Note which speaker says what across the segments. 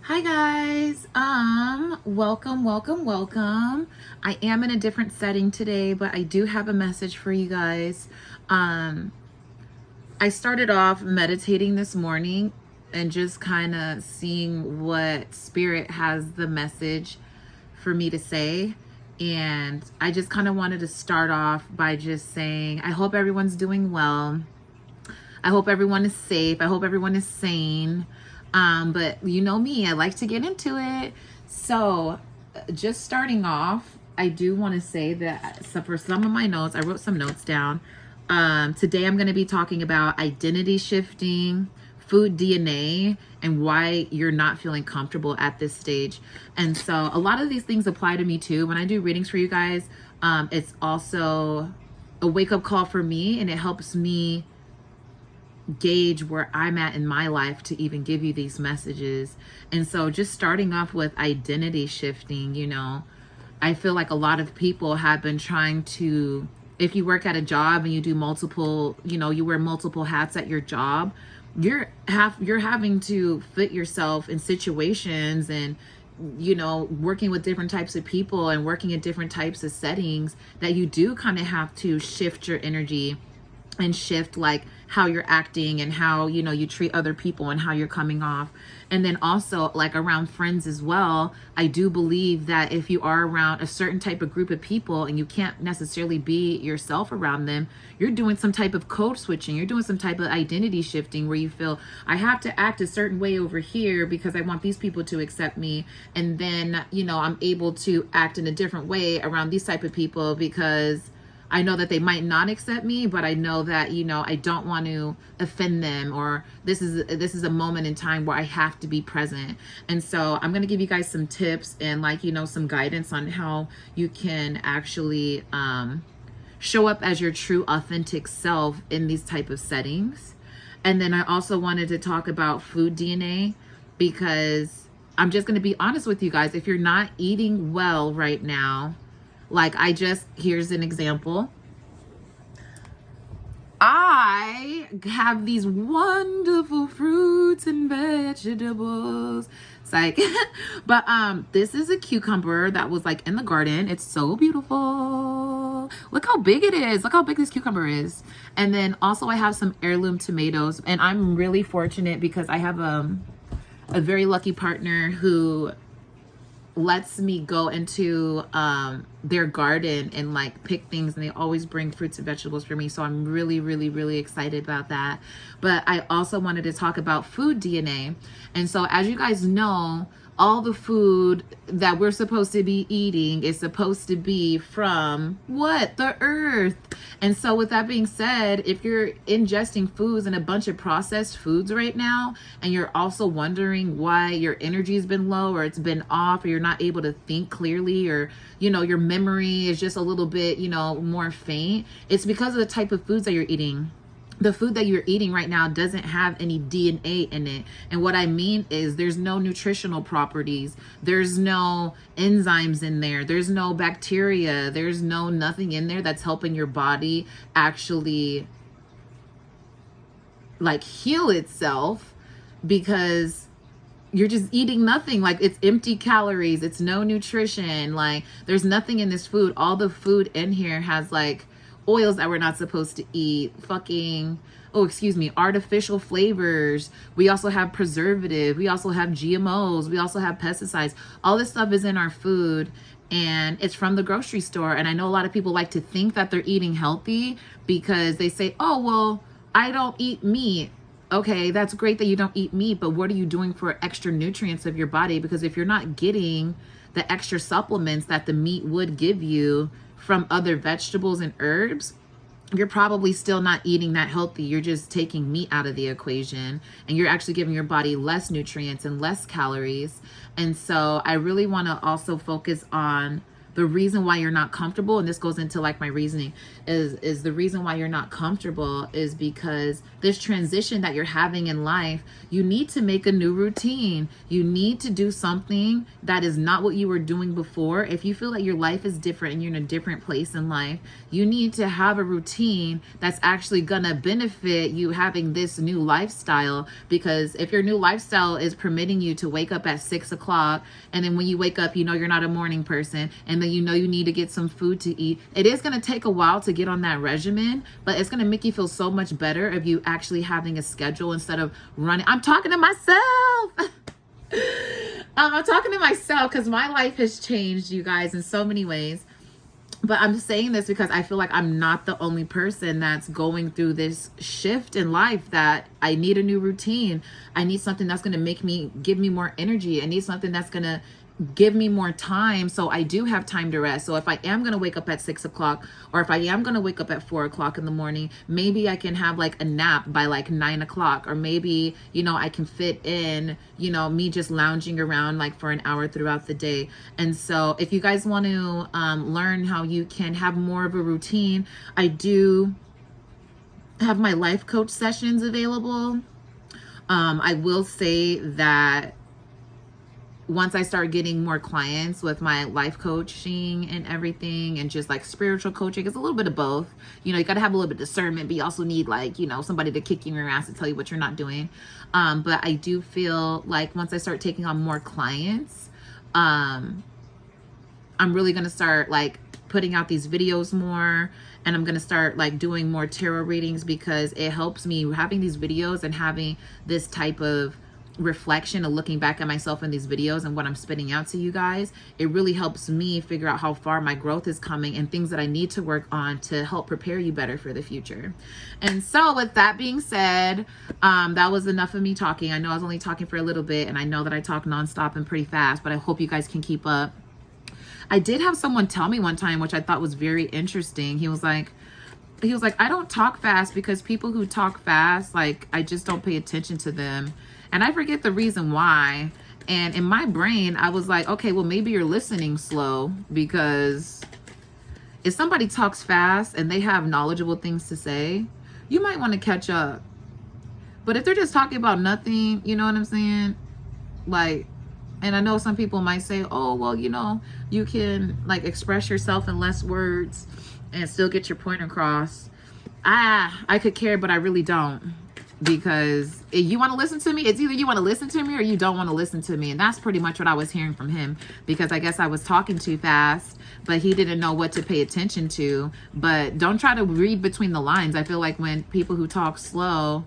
Speaker 1: Hi guys. Welcome. I am in a different setting today, but I do have a message for you guys. Um I started off meditating this morning and just kind of seeing what spirit has the message for me to say. And I just kind of wanted to start off by just saying, I hope everyone's doing well. I hope everyone is safe. I hope everyone is sane. But you know me, I like to get into it. So, just starting off, I do want to say that for some of my notes, I wrote some notes down. Today, I'm going to be talking about identity shifting, food DNA, and why you're not feeling comfortable at this stage. And so, a lot of these things apply to me too. When I do readings for you guys, it's also a wake up call for me, and it helps me gauge where I'm at in my life to even give you these messages. And so just starting off with identity shifting, I feel like a lot of people have been trying to, if you work at a job and you do multiple, you wear multiple hats at your job, you're having to fit yourself in situations and working with different types of people and working in different types of settings that you do kind of have to shift your energy and shift like how you're acting and how you treat other people and how you're coming off. And then also like around friends as well, I do believe that if you are around a certain type of group of people and you can't necessarily be yourself around them, you're doing some type of code switching, you're doing some type of identity shifting where you feel I have to act a certain way over here because I want these people to accept me, and then I'm able to act in a different way around these type of people because I know that they might not accept me, but I know that, I don't want to offend them, or this is a moment in time where I have to be present. And so I'm going to give you guys some tips and some guidance on how you can actually show up as your true authentic self in these type of settings. And then I also wanted to talk about food DNA because I'm just going to be honest with you guys. If you're not eating well right now, here's an example. I have these wonderful fruits and vegetables. It's like, but this is a cucumber that was like in the garden. It's so beautiful. Look how big it is. Look how big this cucumber is. And then also I have some heirloom tomatoes, and I'm really fortunate because I have a very lucky partner who lets me go into their garden and like pick things, and they always bring fruits and vegetables for me, so I'm really excited about that. But I also wanted to talk about food DNA. And so as you guys know, all the food that we're supposed to be eating is supposed to be from what? The earth. And so with that being said, if you're ingesting foods and a bunch of processed foods right now, and you're also wondering why your energy has been low or it's been off, or you're not able to think clearly, or your memory is just a little bit more faint, it's because of the type of foods that you're eating. The food that you're eating right now doesn't have any DNA in it. And what I mean is there's no nutritional properties. There's no enzymes in there. There's no bacteria. There's nothing in there that's helping your body actually like heal itself, because you're just eating nothing. Like, it's empty calories. It's no nutrition. Like, there's nothing in this food. All the food in here has like oils that we're not supposed to eat, artificial flavors. We also have preservative. We also have GMOs. We also have pesticides. All this stuff is in our food, and it's from the grocery store. And I know a lot of people like to think that they're eating healthy because they say, oh, well, I don't eat meat. Okay, that's great that you don't eat meat, but what are you doing for extra nutrients of your body? Because if you're not getting the extra supplements that the meat would give you from other vegetables and herbs, you're probably still not eating that healthy. You're just taking meat out of the equation, and you're actually giving your body less nutrients and less calories. And so I really want to also focus on the reason why you're not comfortable, and this goes into like my reasoning, is the reason why you're not comfortable is because this transition that you're having in life, you need to make a new routine. You need to do something that is not what you were doing before. If you feel like your life is different and you're in a different place in life, you need to have a routine that's actually gonna benefit you having this new lifestyle. Because if your new lifestyle is permitting you to wake up at 6 o'clock, and then when you wake up, you know you're not a morning person, and then you know you need to get some food to eat, it is gonna take a while to get on that regimen, but it's gonna make you feel so much better of you actually having a schedule instead of running. I'm talking to myself. I'm talking to myself because my life has changed, you guys, in so many ways. But I'm saying this because I feel like I'm not the only person that's going through this shift in life, that I need a new routine. I need something that's going to give me more energy. I need something that's going to give me more time, so I do have time to rest. So if I am going to wake up at 6 o'clock, or if I am going to wake up at 4 o'clock in the morning, maybe I can have like a nap by like 9 o'clock, or maybe, I can fit in, me just lounging around like for an hour throughout the day. And so if you guys want to learn how you can have more of a routine, I do have my life coach sessions available. I will say that once I start getting more clients with my life coaching and everything, and just like spiritual coaching, it's a little bit of both. You got to have a little bit of discernment, but you also need like, somebody to kick you in your ass to tell you what you're not doing. But I do feel like once I start taking on more clients, I'm really going to start like putting out these videos more, and I'm going to start like doing more tarot readings, because it helps me having these videos and having this type of reflection of looking back at myself in these videos and what I'm spitting out to you guys. It really helps me figure out how far my growth is coming and things that I need to work on to help prepare you better for the future. And so with that being said, that was enough of me talking. I know I was only talking for a little bit, and I know that I talk nonstop and pretty fast, but I hope you guys can keep up. I did have someone tell me one time, which I thought was very interesting. He was like, I don't talk fast because people who talk fast, like, I just don't pay attention to them. And I forget the reason why. And in my brain, I was like, okay, well, maybe you're listening slow, because if somebody talks fast and they have knowledgeable things to say, you might want to catch up. But if they're just talking about nothing, you know what I'm saying? Like, and I know some people might say, oh, well, you can like express yourself in less words and still get your point across. I could care, but I really don't. Because if you want to listen to me, it's either you want to listen to me or you don't want to listen to me. And that's pretty much what I was hearing from him, because I guess I was talking too fast, but he didn't know what to pay attention to. But don't try to read between the lines. I feel like when people who talk slow,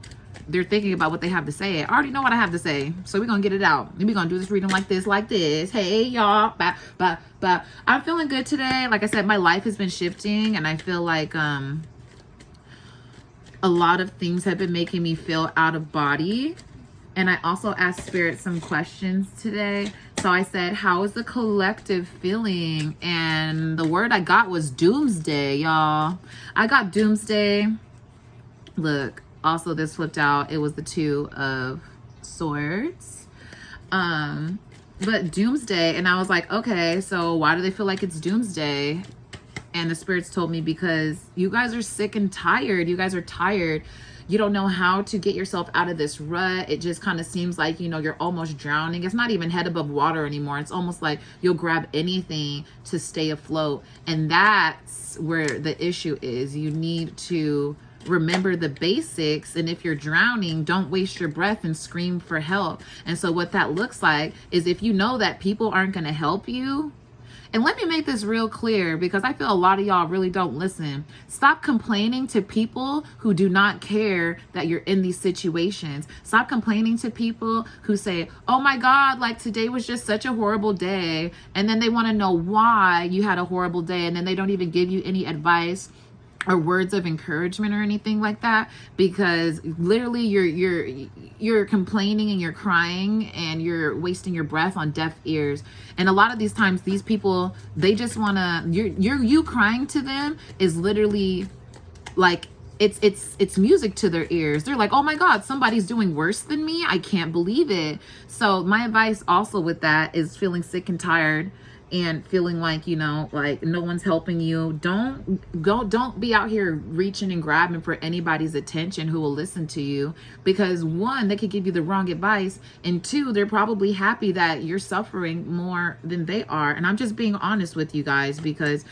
Speaker 1: they're thinking about what they have to say. I already know what I have to say, so we're going to get it out. We're going to do this reading like this. Hey, y'all. I'm feeling good today. Like I said, my life has been shifting, and I feel like a lot of things have been making me feel out of body. And I also asked Spirit some questions today. So I said, how is the collective feeling? And the word I got was doomsday, y'all. I got doomsday. Look, also this flipped out. It was the 2 of Swords. But doomsday. And I was like, okay, so why do they feel like it's doomsday? And the spirits told me, because you guys are sick and tired. You guys are tired. You don't know how to get yourself out of this rut. It just kind of seems like, you're almost drowning. It's not even head above water anymore. It's almost like you'll grab anything to stay afloat. And that's where the issue is. You need to remember the basics. And if you're drowning, don't waste your breath and scream for help. And so what that looks like is, if you know that people aren't going to help you, and let me make this real clear, because I feel a lot of y'all really don't listen. Stop complaining to people who do not care that you're in these situations. Stop complaining to people who say, oh my God, like today was just such a horrible day. And then they want to know why you had a horrible day. And then they don't even give you any advice or words of encouragement or anything like that, because literally you're complaining and you're crying and you're wasting your breath on deaf ears. And a lot of these times, these people, they just want to, you crying to them is literally like, it's music to their ears. They're like, oh my God, somebody's doing worse than me. I can't believe it. So my advice also with that is feeling sick and tired. and feeling like, you know, like no one's helping you. Don't be out here reaching and grabbing for anybody's attention who will listen to you, because one, they could give you the wrong advice, and two, they're probably happy that you're suffering more than they are. And I'm just being honest with you guys, because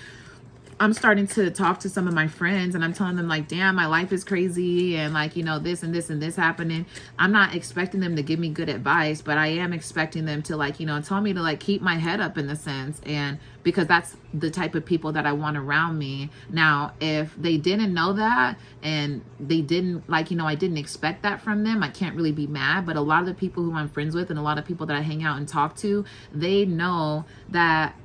Speaker 1: I'm starting to talk to some of my friends and I'm telling them like, damn, my life is crazy, and like, you know, this and this and this happening. I'm not expecting them to give me good advice, but I am expecting them to, like, you know, tell me to like keep my head up in the sense, and because that's the type of people that I want around me. Now, if they didn't know that and they didn't, like, you know, I didn't expect that from them, I can't really be mad. But a lot of the people who I'm friends with and a lot of people that I hang out and talk to, they know that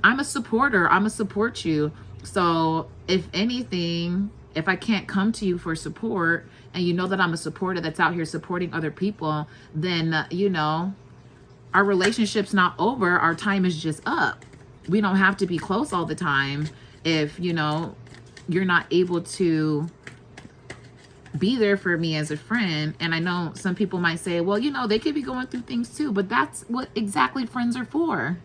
Speaker 1: I'm a supporter. I'm a support you. So if anything, if I can't come to you for support, and you know that I'm a supporter that's out here supporting other people, then, you know, our relationship's not over. Our time is just up. We don't have to be close all the time if, you know, you're not able to be there for me as a friend. And I know some people might say, well, you know, they could be going through things too, but that's what exactly friends are for.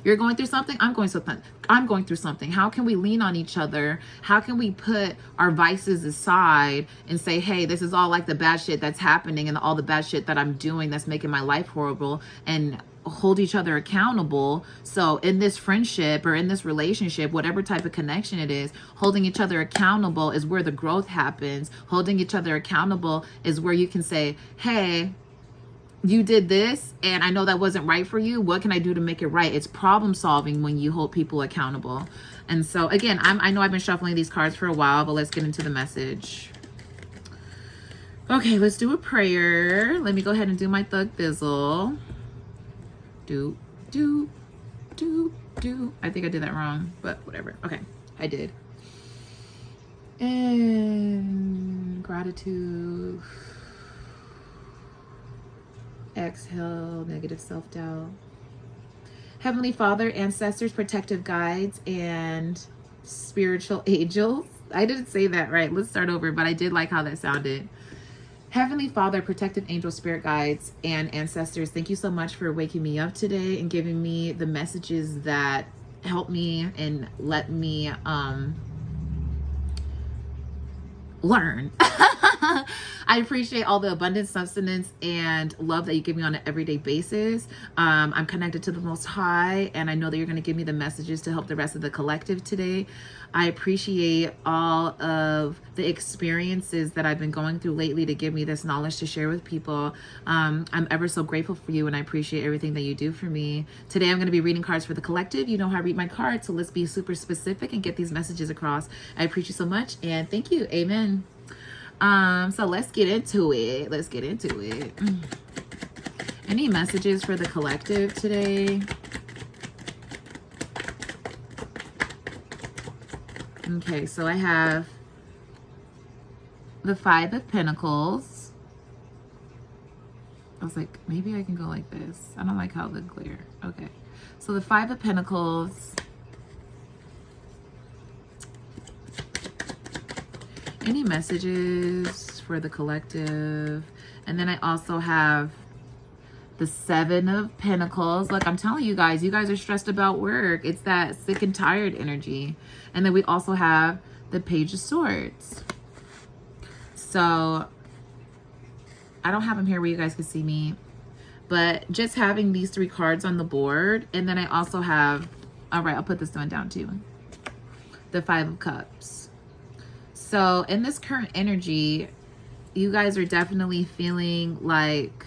Speaker 1: You're going through something, I'm going through something. How can we lean on each other? How can we put our vices aside and say, hey, this is all like the bad shit that's happening and all the bad shit that I'm doing that's making my life horrible, and hold each other accountable. So in this friendship or in this relationship, whatever type of connection it is, holding each other accountable is where the growth happens. Holding each other accountable is where you can say, hey, you did this and I know that wasn't right for you. What can I do to make it right? It's problem solving when you hold people accountable. And so again, I know I've been shuffling these cards for a while, but let's get into the message. Okay, let's do a prayer. Let me go ahead and do my Thug Thizzle. Do. I think I did that wrong, but whatever. Okay, I did. And gratitude. Exhale, negative self-doubt. Heavenly Father, ancestors, protective guides, and spiritual angels. I didn't say that right. Let's start over, but I did like how that sounded. Heavenly Father, protective angels, spirit guides, and ancestors, thank you so much for waking me up today and giving me the messages that help me and let me learn. I appreciate all the abundance, sustenance, and love that you give me on an everyday basis. I'm connected to the Most High, and I know that you're going to give me the messages to help the rest of the collective today. I appreciate all of the experiences that I've been going through lately to give me this knowledge to share with people. I'm ever so grateful for you, and I appreciate everything that you do for me. Today, I'm going to be reading cards for the collective. You know how I read my cards, so let's be super specific and get these messages across. I appreciate you so much, and thank you. Amen. So let's get into it. Any messages for the collective today? Okay, so I have the Five of Pentacles. I was like, maybe I can go like this. I don't like how the glare. Okay, so the Five of Pentacles. Any messages for the collective? And then I also have the Seven of Pentacles. Look, I'm telling you guys are stressed about work. It's that sick and tired energy. And then we also have the Page of Swords. So I don't have them here where you guys can see me, but just having these three cards on the board. And then I also have, all right, I'll put this one down too, the Five of Cups. So in this current energy, you guys are definitely feeling like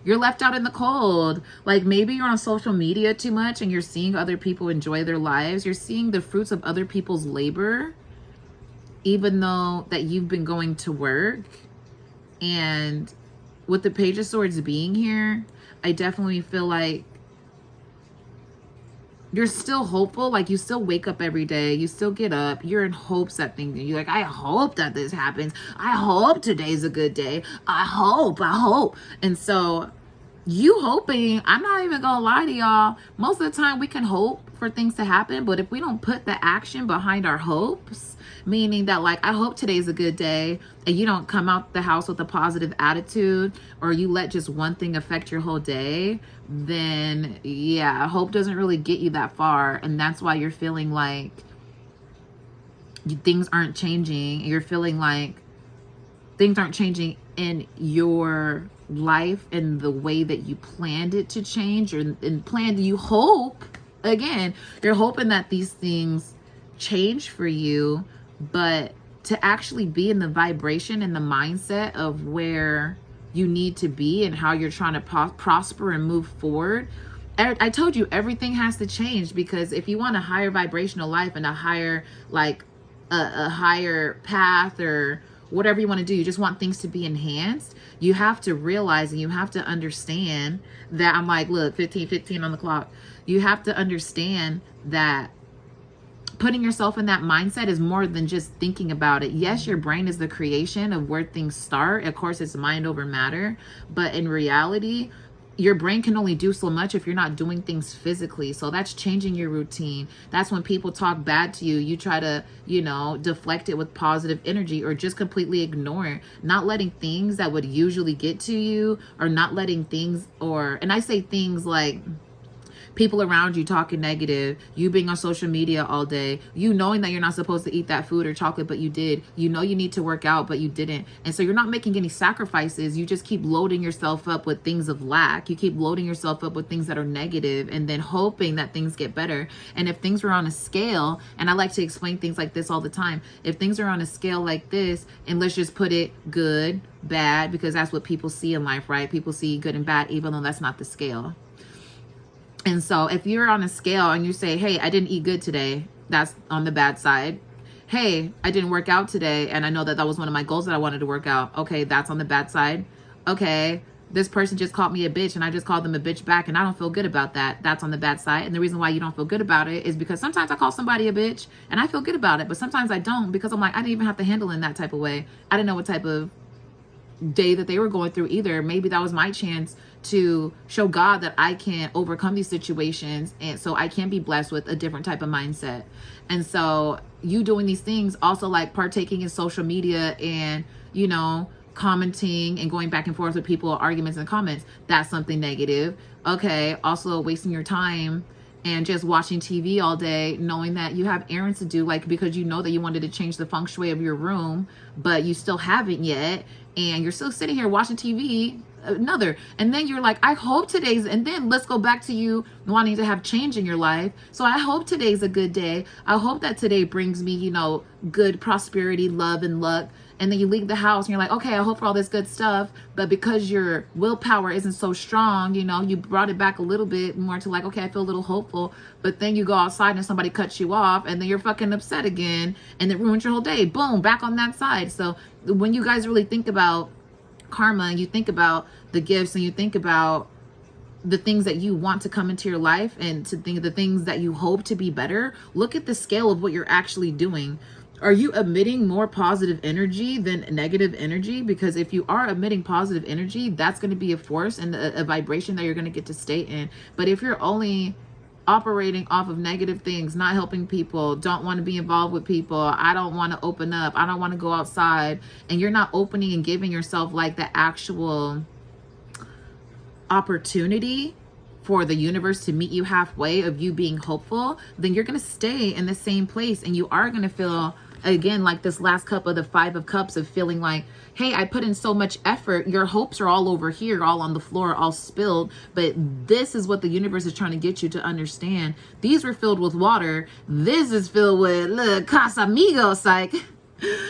Speaker 1: you're left out in the cold. Like maybe you're on social media too much and you're seeing other people enjoy their lives. You're seeing the fruits of other people's labor, even though that you've been going to work. And with the Page of Swords being here, I definitely feel like you're still hopeful. Like you still wake up every day. You still get up. You're in hopes that things, you're like, I hope that this happens. I hope today's a good day. I hope. And so you hoping, I'm not even gonna lie to y'all, most of the time we can hope for things to happen, but if we don't put the action behind our hopes, meaning that like, I hope today's a good day, and you don't come out the house with a positive attitude, or you let just one thing affect your whole day, then yeah, hope doesn't really get you that far. And that's why you're feeling like things aren't changing. You're feeling like things aren't changing in your life in the way that you planned it to change, or in planned, you hope, again, you're hoping that these things change for you, but to actually be in the vibration and the mindset of where you need to be and how you're trying to prosper and move forward. I told you everything has to change, because if you want a higher vibrational life and a higher, like a higher path or whatever you want to do, you just want things to be enhanced, you have to realize and you have to understand that, I'm like, look, 15 on the clock. You have to understand that putting yourself in that mindset is more than just thinking about it. Yes, your brain is the creation of where things start. Of course, it's mind over matter. But in reality, your brain can only do so much if you're not doing things physically. So that's changing your routine. That's when people talk bad to you, you try to, deflect it with positive energy, or just completely ignore it. Not letting things that would usually get to you, or not letting things, and I say things like people around you talking negative, you being on social media all day, you knowing that you're not supposed to eat that food or chocolate, but you did, you need to work out, but you didn't. And so you're not making any sacrifices. You just keep loading yourself up with things of lack. You keep loading yourself up with things that are negative, and then hoping that things get better. And if things were on a scale, and I like to explain things like this all the time, if things are on a scale like this, and let's just put it good, bad, because that's what people see in life, right? People see good and bad, even though that's not the scale. And so if you're on a scale and you say, hey, I didn't eat good today, that's on the bad side. Hey, I didn't work out today, and I know that that was one of my goals, that I wanted to work out. Okay, that's on the bad side. Okay, this person just called me a bitch, and I just called them a bitch back, and I don't feel good about that. That's on the bad side. And the reason why you don't feel good about it is because sometimes I call somebody a bitch and I feel good about it, but sometimes I don't, because I'm like, I didn't even have to handle it in that type of way. I didn't know what type of day that they were going through either. Maybe that was my chance to show God that I can overcome these situations, and so I can be blessed with a different type of mindset. And so you doing these things, also like partaking in social media and commenting and going back and forth with people, arguments and comments, that's something negative. Okay, also wasting your time and just watching TV all day, knowing that you have errands to do, like because you know that you wanted to change the feng shui of your room, but you still haven't yet, and you're still sitting here watching TV. And then you're like, I hope today's, and then let's go back to you wanting to have change in your life. So I hope today's a good day. I hope that today brings me, good prosperity, love, and luck. And then you leave the house and you're like, okay, I hope for all this good stuff. But because your willpower isn't so strong, you brought it back a little bit more to like, okay, I feel a little hopeful. But then you go outside and somebody cuts you off, and then you're fucking upset again, and it ruins your whole day. Boom, back on that side. So when you guys really think about karma, and you think about the gifts, and you think about the things that you want to come into your life, and to think of the things that you hope to be better, look at the scale of what you're actually doing. Are you emitting more positive energy than negative energy? Because if you are emitting positive energy, that's going to be a force and a vibration that you're going to get to stay in. But if you're only operating off of negative things, not helping people, don't want to be involved with people, I don't want to open up, I don't want to go outside, and you're not opening and giving yourself like the actual opportunity for the universe to meet you halfway, of you being hopeful, then you're going to stay in the same place, and you are going to feel, again, like this last cup of the 5 of Cups, of feeling like, hey, I put in so much effort. Your hopes are all over here, all on the floor, all spilled. But this is what the universe is trying to get you to understand. These were filled with water. This is filled with, look, Casamigos, like.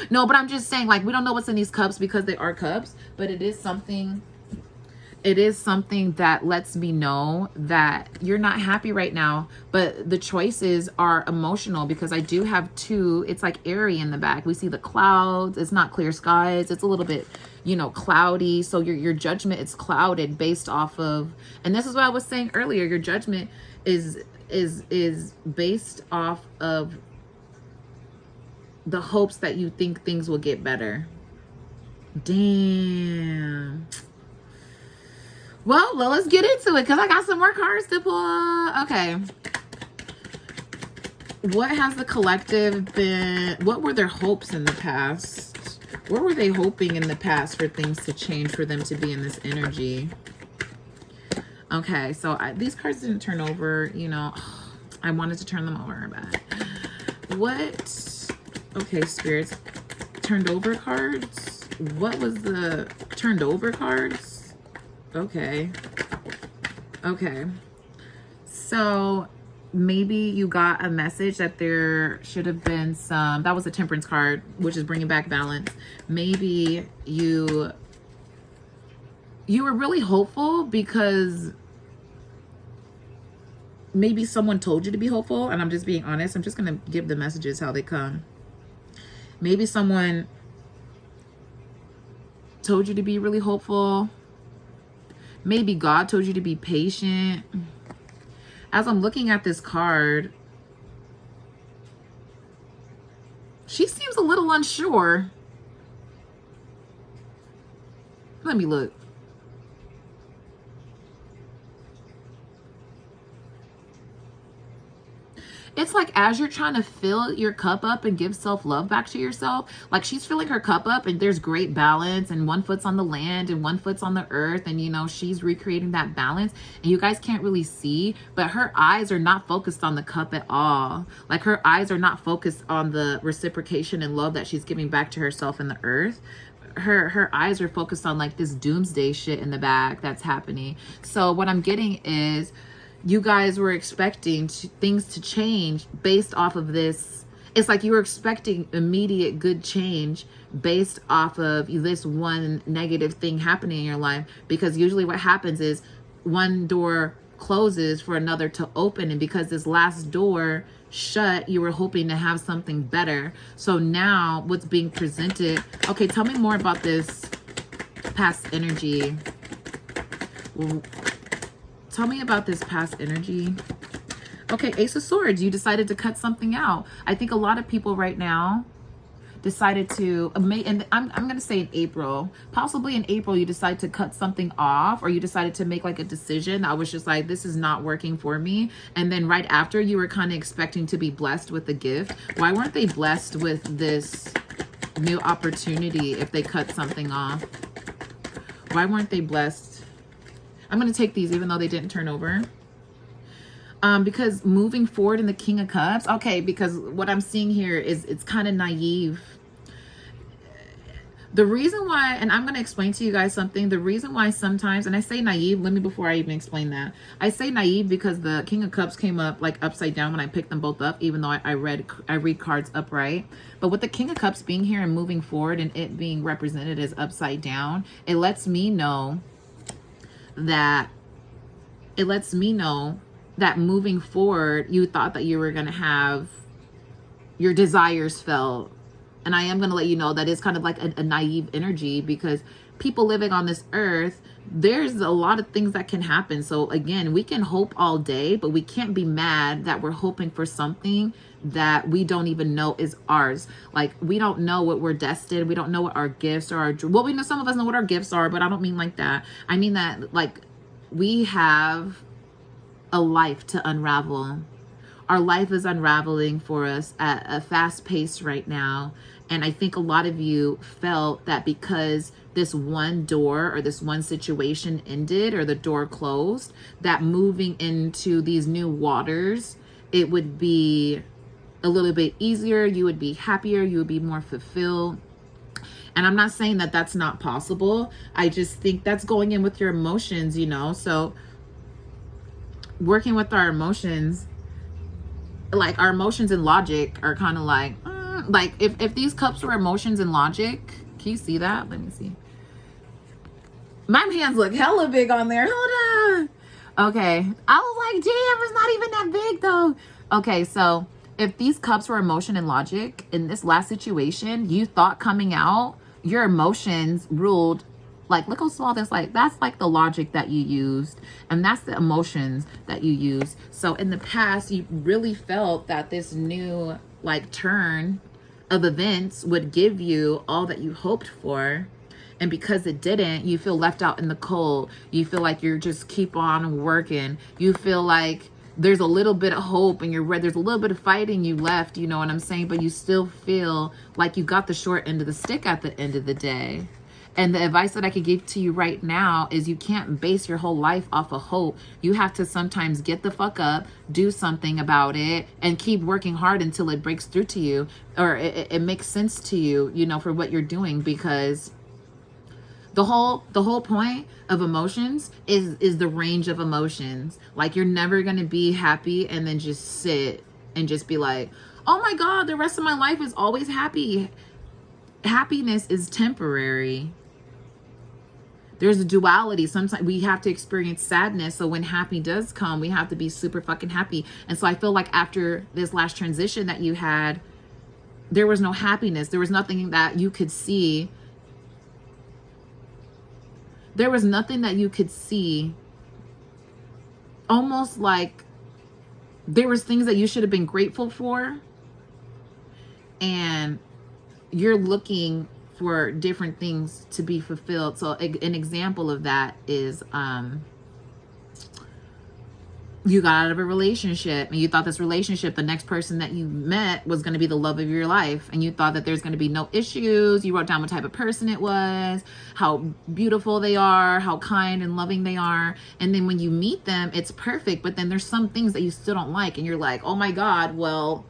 Speaker 1: No, but I'm just saying, like, we don't know what's in these cups because they are cups, but it is something that lets me know that you're not happy right now, but the choices are emotional, because I do have 2, it's like airy in the back. We see the clouds. It's not clear skies. It's a little bit, cloudy. So your judgment is clouded based off of, and this is what I was saying earlier, your judgment is based off of the hopes that you think things will get better. Damn. Well, let's get into it because I got some more cards to pull. Okay. What has the collective been? What were their hopes in the past? What were they hoping in the past for things to change, for them to be in this energy? Okay, so these cards didn't turn over, you know. I wanted to turn them over, but what? Okay, spirits. Turned over cards? What was the turned over cards? Okay. Okay. So maybe you got a message that there should have been some, that was a temperance card, which is bringing back balance. Maybe you were really hopeful because maybe someone told you to be hopeful, and I'm just being honest. I'm just going to give the messages how they come. Maybe someone told you to be really hopeful. Maybe God told you to be patient. As I'm looking at this card, she seems a little unsure. Let me look. It's like as you're trying to fill your cup up and give self-love back to yourself, like she's filling her cup up and there's great balance, and one foot's on the land and one foot's on the earth, and you know, she's recreating that balance, and you guys can't really see, but her eyes are not focused on the cup at all. Like her eyes are not focused on the reciprocation and love that she's giving back to herself and the earth. Her eyes are focused on like this doomsday shit in the back that's happening. So what I'm getting is, you guys were expecting things to change based off of this. It's like you were expecting immediate good change based off of this one negative thing happening in your life. Because usually what happens is one door closes for another to open. And because this last door shut, you were hoping to have something better. So now what's being presented. Okay, tell me more about this past energy. Tell me about this past energy. Okay, Ace of Swords, you decided to cut something out. I think a lot of people right now decided to, and I'm going to say in April, possibly in April, you decided to cut something off, or you decided to make like a decision that was just like, this is not working for me. And then right after, you were kind of expecting to be blessed with a gift. Why weren't they blessed with this new opportunity if they cut something off? Why weren't they blessed? I'm going to take these even though they didn't turn over. Because moving forward in the King of Cups. Okay, because what I'm seeing here is it's kind of naive. The reason why, and I'm going to explain to you guys something. The reason why sometimes, and I say naive, let me, before I even explain that. I say naive because the King of Cups came up like upside down when I picked them both up, even though I read cards upright. But with the King of Cups being here and moving forward and it being represented as upside down, it lets me know that moving forward, you thought that you were going to have your desires felt. And I am going to let you know that it's kind of like a naive energy, because people living on this earth, there's a lot of things that can happen. So again, we can hope all day, but we can't be mad that we're hoping for something that we don't even know is ours. Like, we don't know what we're destined. We don't know what our gifts are. Well, we know, some of us know what our gifts are, but I don't mean like that. I mean that like we have a life to unravel. Our life is unraveling for us at a fast pace right now. And I think a lot of you felt that because this one door or this one situation ended, or the door closed, that moving into these new waters, it would be a little bit easier. You would be happier. You would be more fulfilled. And I'm not saying that that's not possible. I just think that's going in with your emotions, you know. So working with our emotions, like our emotions and logic are kind of like if these cups were emotions and logic, can you see that? Let me see. My hands look hella big on there. Hold on. Okay. I was like, damn, it's not even that big though. Okay, so if these cups were emotion and logic, in this last situation, you thought coming out, your emotions ruled. Like, look how small this, like, that's like the logic that you used, and that's the emotions that you use. So in the past, you really felt that this new like turn of events would give you all that you hoped for. And because it didn't, you feel left out in the cold. You feel like you're just keep on working. You feel like there's a little bit of hope and there's a little bit of fighting you left, you know what I'm saying? But you still feel like you got the short end of the stick at the end of the day. And the advice that I could give to you right now is you can't base your whole life off of hope. You have to sometimes get the fuck up, do something about it, and keep working hard until it breaks through to you, or it makes sense to you, you know, for what you're doing. Because the whole point of emotions is the range of emotions. Like, you're never going to be happy and then just sit and just be like, oh my God, the rest of my life is always happy. Happiness is temporary. There's a duality. Sometimes we have to experience sadness. So when happy does come, we have to be super fucking happy. And so I feel like after this last transition that you had, there was no happiness. There was nothing that you could see. There was nothing that you could see. Almost like there was things that you should have been grateful for. And you're looking for different things to be fulfilled. So an example of that is you got out of a relationship and you thought this relationship, the next person that you met was going to be the love of your life. And you thought that there's going to be no issues. You wrote down what type of person it was, how beautiful they are, how kind and loving they are. And then when you meet them, it's perfect. But then there's some things that you still don't like. And you're like, oh my God, well,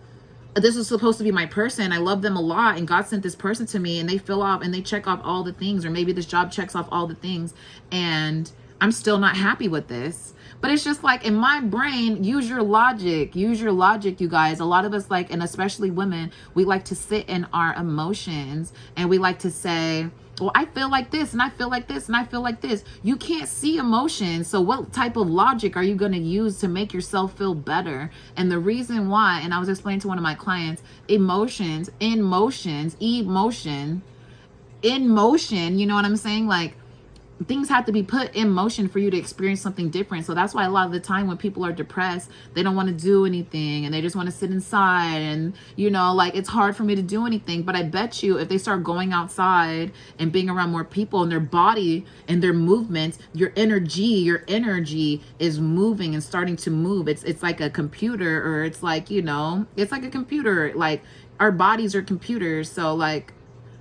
Speaker 1: this is supposed to be my person. I love them a lot. And God sent this person to me and they fill off and they check off all the things, or maybe this job checks off all the things. And I'm still not happy with this. But it's just like, in my brain, use your logic, you guys. A lot of us, like, and especially women, we like to sit in our emotions and we like to say, well, I feel like this and I feel like this and I feel like this. You can't see emotions. So what type of logic are you going to use to make yourself feel better? And the reason why, and I was explaining to one of my clients, emotion, in motion, you know what I'm saying? Like, things have to be put in motion for you to experience something different. So that's why a lot of the time when people are depressed, they don't want to do anything and they just want to sit inside. And, you know, like, it's hard for me to do anything. But I bet you if they start going outside and being around more people and their body and their movements, your energy is moving and starting to move. It's like a computer, or it's like, you know, it's like a computer. Like, our bodies are computers. So like,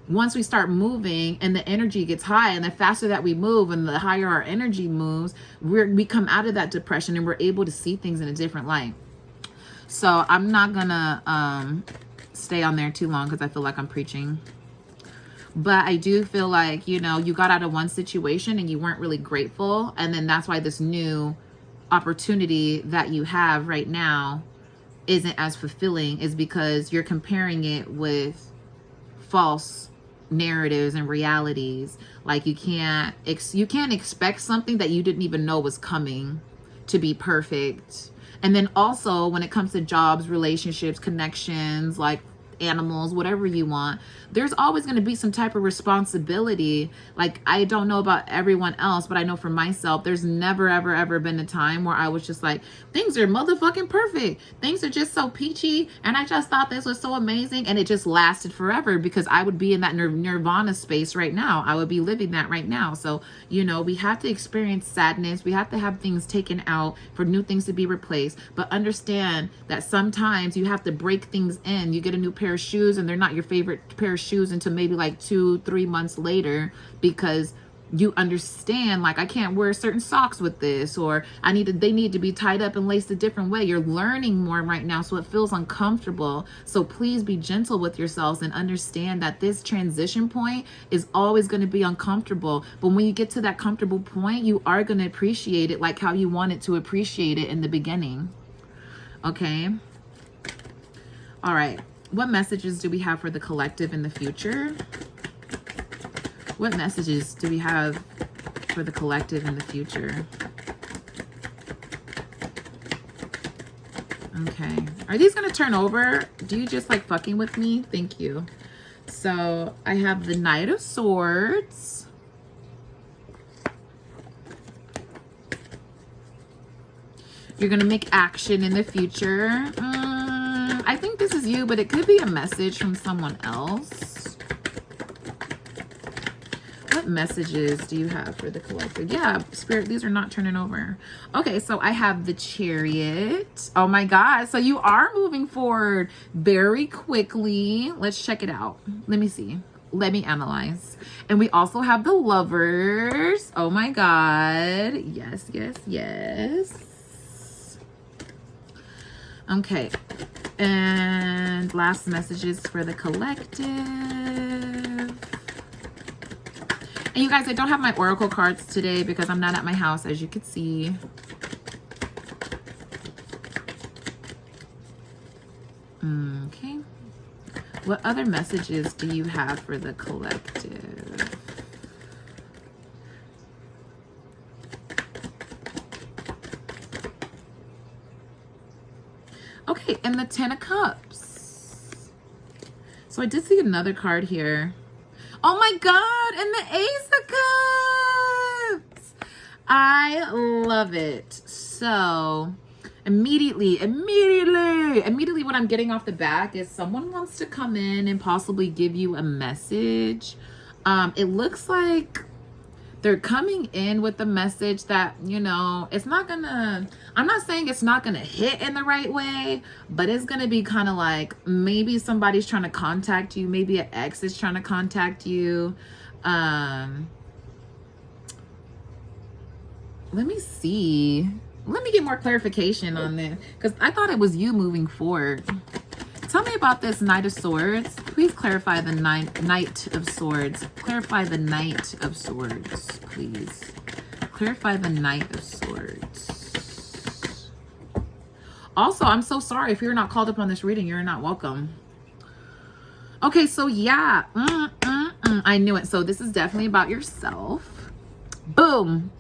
Speaker 1: once we start moving and the energy gets high, and the faster that we move and the higher our energy moves, we come out of that depression and we're able to see things in a different light. So I'm not gonna stay on there too long because I feel like I'm preaching. But I do feel like, you know, you got out of one situation and you weren't really grateful. And then that's why this new opportunity that you have right now isn't as fulfilling, is because you're comparing it with false narratives and realities. Like, you can't expect something that you didn't even know was coming to be perfect. And then also when it comes to jobs, relationships, connections, like animals, whatever you want, there's always going to be some type of responsibility. Like, I don't know about everyone else, but I know for myself, there's never, ever been a time where I was just like, things are motherfucking perfect. Things are just so peachy. And I just thought this was so amazing. And it just lasted forever, because I would be in that nirvana space right now. I would be living that right now. So, you know, we have to experience sadness. We have to have things taken out for new things to be replaced. But understand that sometimes you have to break things in. You get a new pair of shoes and they're not your favorite pair of shoes until maybe like 2-3 months later, because you understand, like, I can't wear certain socks with this, or they need to be tied up and laced a different way. You're learning more right now, so it feels uncomfortable. So please be gentle with yourselves and understand that this transition point is always going to be uncomfortable. But when you get to that comfortable point, you are going to appreciate it like how you wanted to appreciate it in the beginning. Okay. All right. What messages do we have for the collective in the future? What messages do we have for the collective in the future? Okay. Are these going to turn over? Do you just like fucking with me? Thank you. So I have the Knight of Swords. You're going to make action in the future. I think this is you, but it could be a message from someone else. What messages do you have for the collective? Yeah, Spirit, these are not turning over. Okay, so I have the Chariot. Oh my God. So you are moving forward very quickly. Let's check it out. Let me see. Let me analyze. And we also have the Lovers. Oh my God. Yes, yes, yes. Okay. And last messages for the collective. And you guys, I don't have my oracle cards today because I'm not at my house, as you can see. Okay. What other messages do you have for the collective? Okay, and the Ten of Cups. So I did see another card here. Oh my God, and the Ace of Cups. I love it. So immediately what I'm getting off the back is someone wants to come in and possibly give you a message. It looks like they're coming in with the message that, you know, it's not gonna, I'm not saying it's not gonna hit in the right way, but it's gonna be kind of like maybe somebody's trying to contact you, maybe an ex is trying to contact you. Let me see. Let me get more clarification on this, because I thought it was you moving forward. Tell me about this Knight of Swords. Please clarify the Knight of Swords. Clarify the Knight of Swords, please. Clarify the Knight of Swords. Also, I'm so sorry if you're not called up on this reading. You're not welcome. Okay, so yeah. I knew it. So this is definitely about yourself. Boom.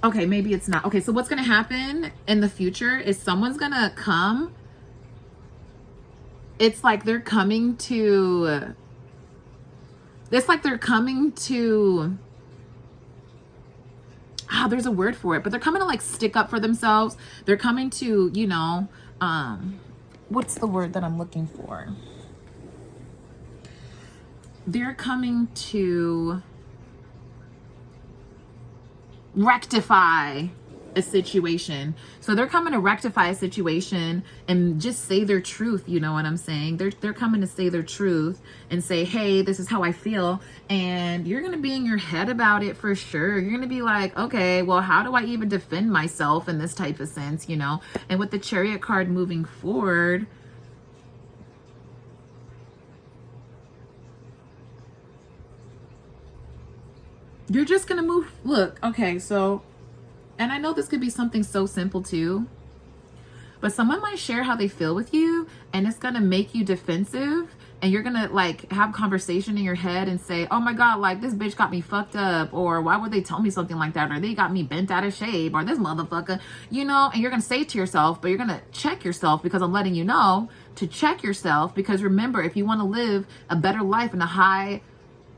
Speaker 1: Okay, maybe it's not. Okay, so what's going to happen in the future is someone's going to come. It's like they're coming to, there's a word for it, but they're coming to like stick up for themselves. They're coming to, you know, what's the word that I'm looking for? They're coming to rectify a situation. So they're coming to rectify a situation and just say their truth. You know what I'm saying? They're coming to say their truth and say, hey, this is how I feel. And you're going to be in your head about it for sure. You're going to be like, okay, well, how do I even defend myself in this type of sense, you know? And with the Chariot card moving forward, you're just going to move. Look, okay, so, and I know this could be something so simple too, but someone might share how they feel with you and it's going to make you defensive, and you're going to like have conversation in your head and say, oh my God, like this bitch got me fucked up, or why would they tell me something like that, or they got me bent out of shape, or this motherfucker, you know, and you're going to say to yourself, but you're going to check yourself, because I'm letting you know to check yourself, because remember, if you want to live a better life and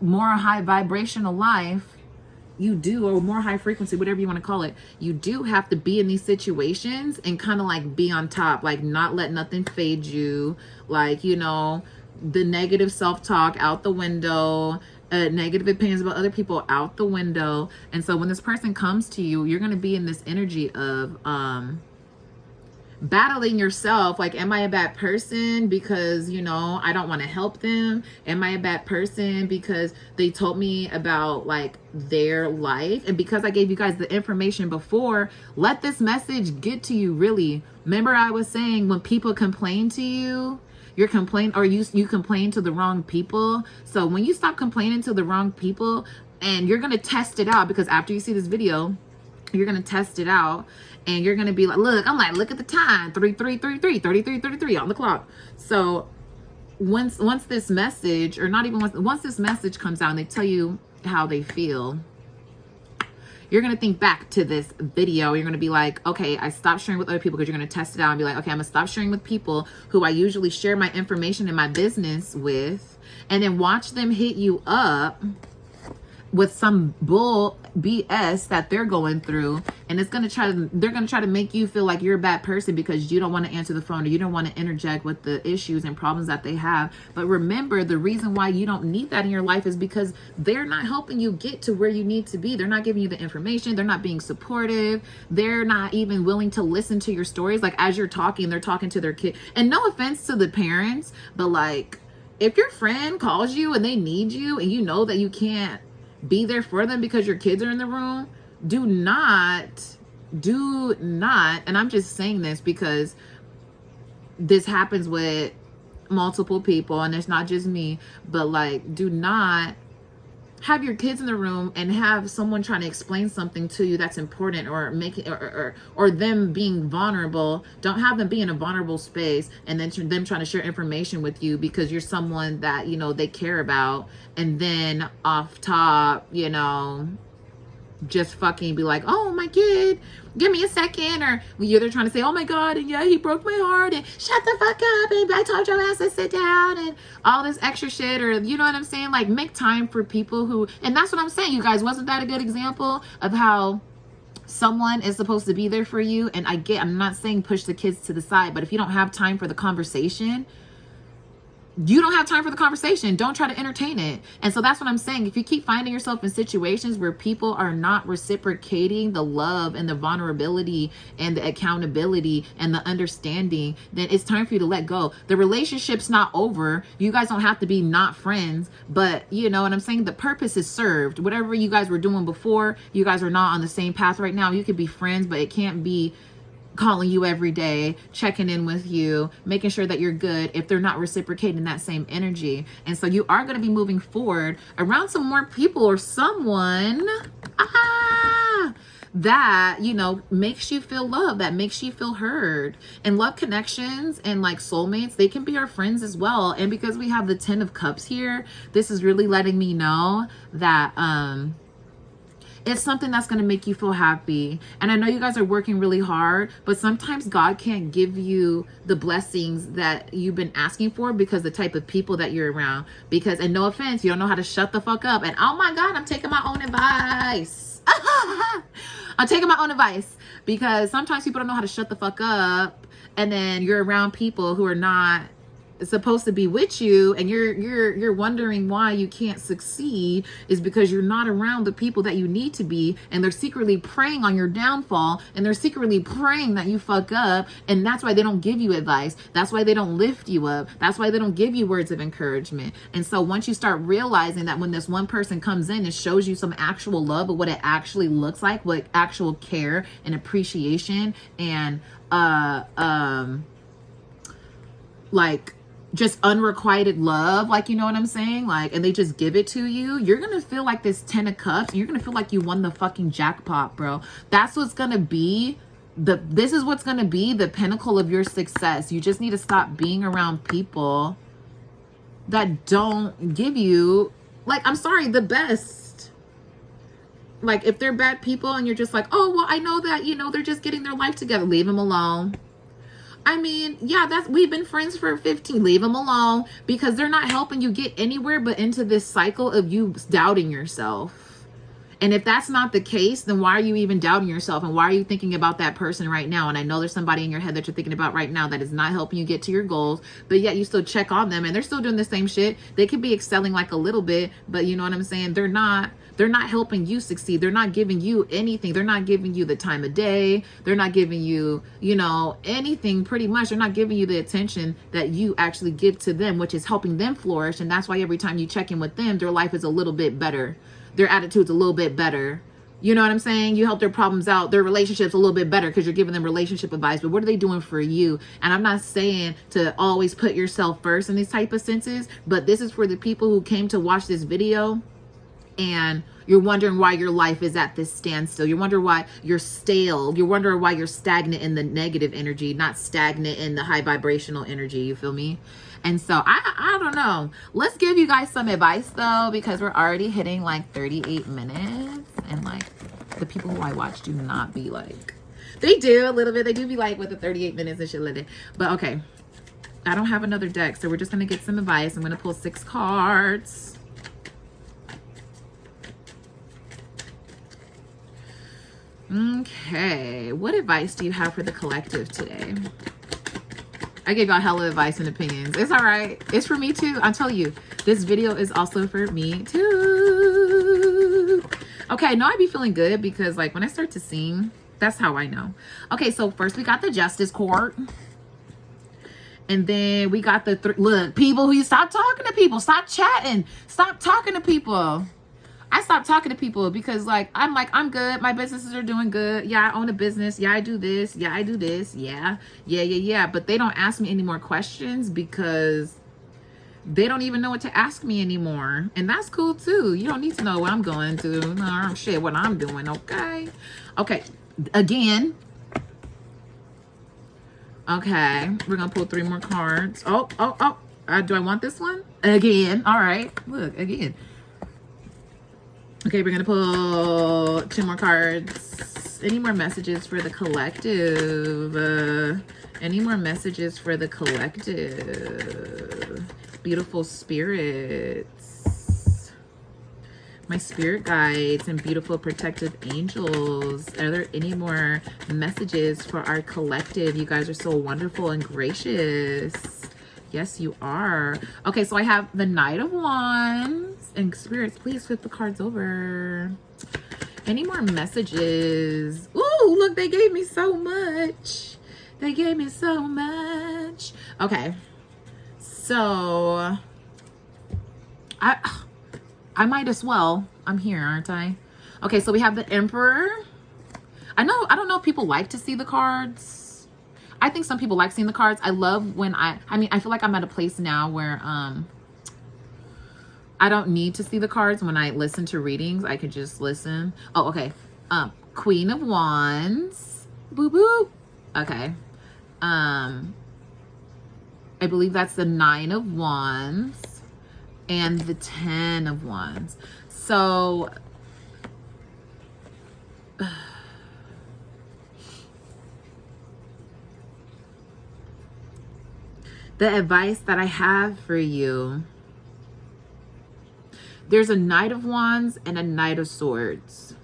Speaker 1: more high vibrational life, you do, or more high frequency, whatever you want to call it, you do have to be in these situations and kind of like be on top, like not let nothing fade you, like, you know, the negative self-talk out the window, negative opinions about other people out the window. And so when this person comes to you, you're going to be in this energy of battling yourself. Like, am I a bad person because, you know, I don't want to help them? Am I a bad person because they told me about like their life? And because I gave you guys the information before, let this message get to you really. Remember I was saying, when people complain to you, you complain to the wrong people. So when you stop complaining to the wrong people, and you're going to test it out, because after you see this video, you're going to test it out, and you're going to be like, look at the time, 33:33 on the clock. So once this message, or not even once this message comes out and they tell you how they feel, you're going to think back to this video. You're going to be like, okay, I stopped sharing with other people, because you're going to test it out and be like, okay, I'm going to stop sharing with people who I usually share my information and my business with, and then watch them hit you up with some bull BS that they're going through, and they're gonna try to make you feel like you're a bad person because you don't want to answer the phone or you don't want to interject with the issues and problems that they have. But remember, the reason why you don't need that in your life is because they're not helping you get to where you need to be. They're not giving you the information, they're not being supportive, they're not even willing to listen to your stories. Like, as you're talking, they're talking to their kid. And no offense to the parents, but like, if your friend calls you and they need you and you know that you can't be there for them because your kids are in the room, do not, and I'm just saying this because this happens with multiple people and it's not just me, but like, do not have your kids in the room and have someone trying to explain something to you that's important, or make it, or them being vulnerable. Don't have them be in a vulnerable space and then them trying to share information with you because you're someone that, you know, they care about, and then off top, you know, just fucking be like, oh, my kid, give me a second. Or they're trying to say, oh my God, and yeah, he broke my heart, and shut the fuck up, and I told your ass to sit down, and all this extra shit. Or, you know what I'm saying? Like, make time for people who, and that's what I'm saying, you guys. Wasn't that a good example of how someone is supposed to be there for you? And I'm not saying push the kids to the side, but if you don't have time for the conversation, you don't have time for the conversation. Don't try to entertain it. And so that's what I'm saying. If you keep finding yourself in situations where people are not reciprocating the love and the vulnerability and the accountability and the understanding, then it's time for you to let go. The relationship's not over. You guys don't have to be not friends, but you know what I'm saying? The purpose is served. Whatever you guys were doing before, you guys are not on the same path right now. You could be friends, but it can't be calling you every day, checking in with you, making sure that you're good if they're not reciprocating that same energy. And so you are going to be moving forward around some more people or someone that, you know, makes you feel loved, that makes you feel heard. And love connections and like soulmates, they can be our friends as well. And because we have the 10 of Cups here, this is really letting me know that it's something that's going to make you feel happy. And I know you guys are working really hard, but sometimes God can't give you the blessings that you've been asking for because the type of people that you're around. Because, and no offense, you don't know how to shut the fuck up. And oh my God, I'm taking my own advice. I'm taking my own advice because sometimes people don't know how to shut the fuck up. And then you're around people who are not supposed to be with you, and you're wondering why you can't succeed is because you're not around the people that you need to be, and they're secretly preying on your downfall, and they're secretly praying that you fuck up. And that's why they don't give you advice. That's why they don't lift you up. That's why they don't give you words of encouragement. And so once you start realizing that when this one person comes in and shows you some actual love of what it actually looks like, what actual care and appreciation and like just unrequited love, like, you know what I'm saying? Like, and they just give it to you, you're gonna feel like this 10 of Cups, and you're gonna feel like you won the fucking jackpot, bro. That's what's gonna be this is what's gonna be the pinnacle of your success. You just need to stop being around people that don't give you, like, I'm sorry, the best. Like, if they're bad people and you're just like, oh, well, I know that, you know, they're just getting their life together, leave them alone. I mean, yeah, we've been friends for 15. Leave them alone, because they're not helping you get anywhere but into this cycle of you doubting yourself. And if that's not the case, then why are you even doubting yourself? And why are you thinking about that person right now? And I know there's somebody in your head that you're thinking about right now that is not helping you get to your goals, but yet you still check on them and they're still doing the same shit. They could be excelling like a little bit, but you know what I'm saying? They're not helping you succeed. They're not giving you anything. They're not giving you the time of day. They're not giving you, you know, anything pretty much. They're not giving you the attention that you actually give to them, which is helping them flourish. And that's why every time you check in with them, their life is a little bit better. Their attitude's a little bit better. You know what I'm saying? You help their problems out. Their relationship's a little bit better because you're giving them relationship advice. But what are they doing for you? And I'm not saying to always put yourself first in these type of senses, but this is for the people who came to watch this video and you're wondering why your life is at this standstill. You're wondering why you're stale. You're wondering why you're stagnant in the negative energy, not stagnant in the high vibrational energy. You feel me? And so I don't know. Let's give you guys some advice though, because we're already hitting like 38 minutes. And like the people who I watch do not be like, they do a little bit. They do be like with the 38 minutes and shit like that. But okay, I don't have another deck. So we're just going to get some advice. I'm going to pull 6 cards. Okay, what advice do you have for the collective today? I gave y'all hella advice and opinions. It's all right. It's for me too. I'll tell you, this video is also for me too. Okay, no, I be feeling good because like when I start to sing, that's how I know. Okay, so first we got the Justice Court. And then we got the look, people who you stop talking to people, stop chatting, stop talking to people. I stopped talking to people because I'm good. My businesses are doing good. Yeah, I own a business. Yeah, I do this. Yeah, I do this. Yeah. But they don't ask me any more questions because they don't even know what to ask me anymore. And that's cool too. You don't need to know what I'm going to. No, shit, what I'm doing. Okay. Okay. Again. Okay. We're going to pull 3 more cards. Oh. Do I want this one? Again. All right. Look, again. Okay, we're going to pull 2 more cards. Any more messages for the collective? Any more messages for the collective? Beautiful spirits. My spirit guides and beautiful protective angels. Are there any more messages for our collective? You guys are so wonderful and gracious. Yes, you are. Okay, so I have the Knight of Wands. And spirits, please flip the cards over. Any more messages? Ooh, look, they gave me so much. They gave me so much. Okay. So I might as well. I'm here, aren't I? Okay, so we have the Emperor. I don't know if people like to see the cards. I think some people like seeing the cards. I love when I feel like I'm at a place now where I don't need to see the cards when I listen to readings. I could just listen. Oh, okay. Queen of Wands. Boo boo. Okay. I believe that's the 9 of Wands and the 10 of Wands. So the advice that I have for you, there's a Knight of Wands and a Knight of Swords.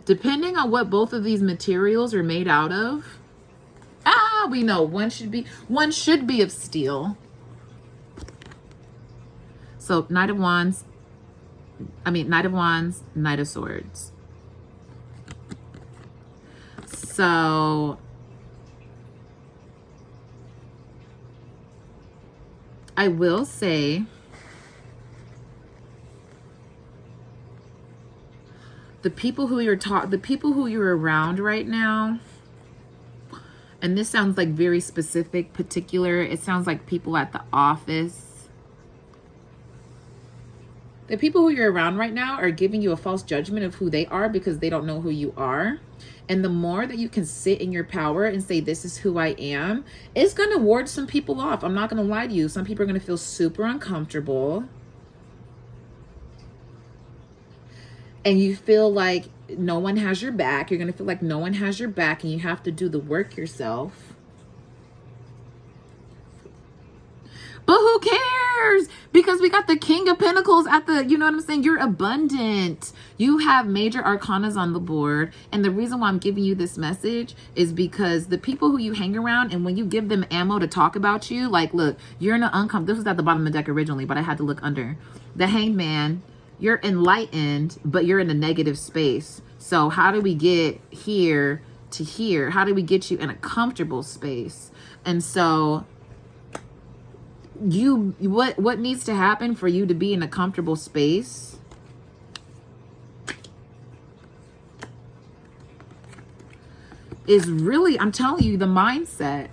Speaker 1: Depending on what both of these materials are made out of, we know one should be of steel. So Knight of Wands, Knight of Swords. So I will say the people who you're around right now, and this sounds like very specific, particular. It sounds like people at the office. The people who you're around right now are giving you a false judgment of who they are because they don't know who you are. And the more that you can sit in your power and say, this is who I am, it's going to ward some people off. I'm not going to lie to you. Some people are going to feel super uncomfortable. And you feel like no one has your back. You're going to feel like no one has your back and you have to do the work yourself. But who cares? Because we got the King of Pentacles at the, you know what I'm saying? You're abundant. You have major arcanas on the board. And the reason why I'm giving you this message is because the people who you hang around, and when you give them ammo to talk about you, like, look, you're in an uncomfortable, this was at the bottom of the deck originally, but I had to look under. The Hanged Man, you're enlightened, but you're in a negative space. So how do we get here to here? How do we get you in a comfortable space? And so what needs to happen for you to be in a comfortable space is really, I'm telling you, the mindset.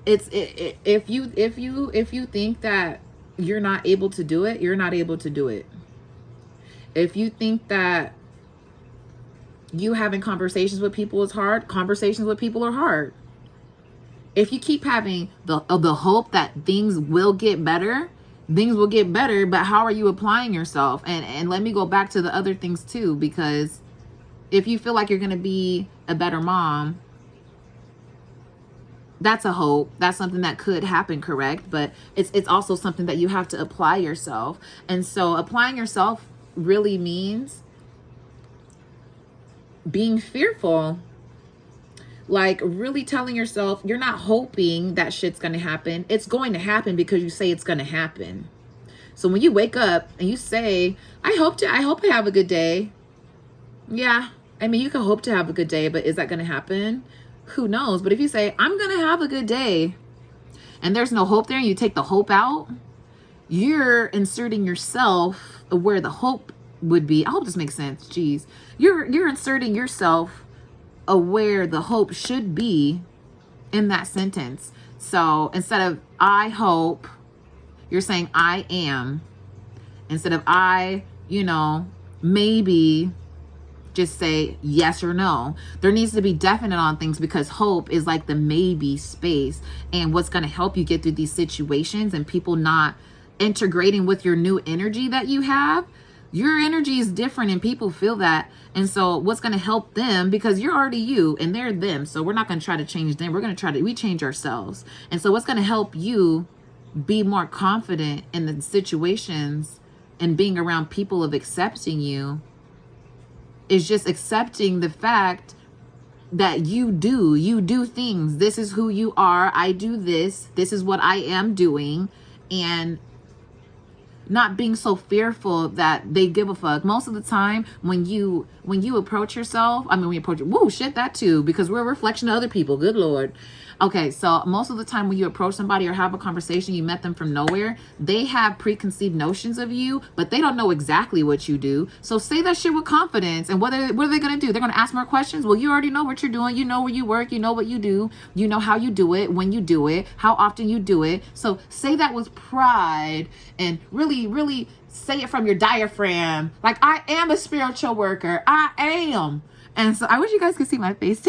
Speaker 1: If you think that you're not able to do it, you're not able to do it. If you think that you having conversations with people is hard, conversations with people are hard. If you keep having the hope that things will get better, but how are you applying yourself? And let me go back to the other things too, because if you feel like you're going to be a better mom, that's a hope. That's something that could happen, correct? But it's also something that you have to apply yourself. And so applying yourself really means being fearful, like really telling yourself you're not hoping that shit's going to happen. It's going to happen because you say it's going to happen. So when you wake up and you say, I hope I have a good day. Yeah. I mean, you can hope to have a good day, but is that going to happen? Who knows? But if you say, I'm going to have a good day, and there's no hope there, and you take the hope out, you're inserting yourself where the hope would be. I hope this makes sense. Jeez. You're inserting yourself where the hope should be in that sentence. So instead of I hope, you're saying I am. Instead of I, maybe, just say yes or no. There needs to be definite on things, because hope is like the maybe space, and what's going to help you get through these situations and people not integrating with your new energy that you have. Your energy is different and people feel that. And so what's going to help them, because you're already you and they're them. So we're not going to try to change them. We're going to we change ourselves. And so what's going to help you be more confident in the situations and being around people of accepting you is just accepting the fact that you do things. This is who you are. I do this. This is what I am doing. And not being so fearful that they give a fuck. Most of the time when you approach yourself, that too, because we're a reflection of other people. Good Lord. Okay, so most of the time when you approach somebody or have a conversation, you met them from nowhere, they have preconceived notions of you, but they don't know exactly what you do. So say that shit with confidence. And what are they going to do? They're going to ask more questions. Well, you already know what you're doing. You know where you work. You know what you do. You know how you do it, when you do it, how often you do it. So say that with pride and really, really say it from your diaphragm. Like, I am a spiritual worker. I am. And so I wish you guys could see my face.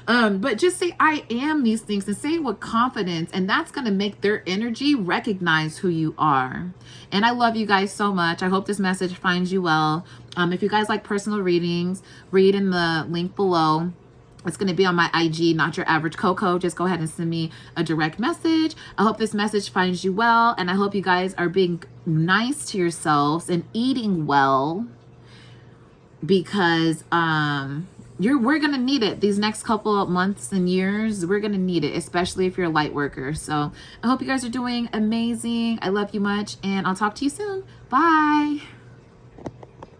Speaker 1: But just say I am these things, and say it with confidence, and that's going to make their energy recognize who you are. And I love you guys so much. I hope this message finds you well. If you guys like personal readings, read in the link below. It's going to be on my IG, Not Your Average Coco. Just go ahead and send me a direct message. I hope this message finds you well, and I hope you guys are being nice to yourselves and eating well, because we're going to need it these next couple of months and years. We're going to need it, especially if you're a light worker. So I hope you guys are doing amazing. I love you much, and I'll talk to you soon. Bye.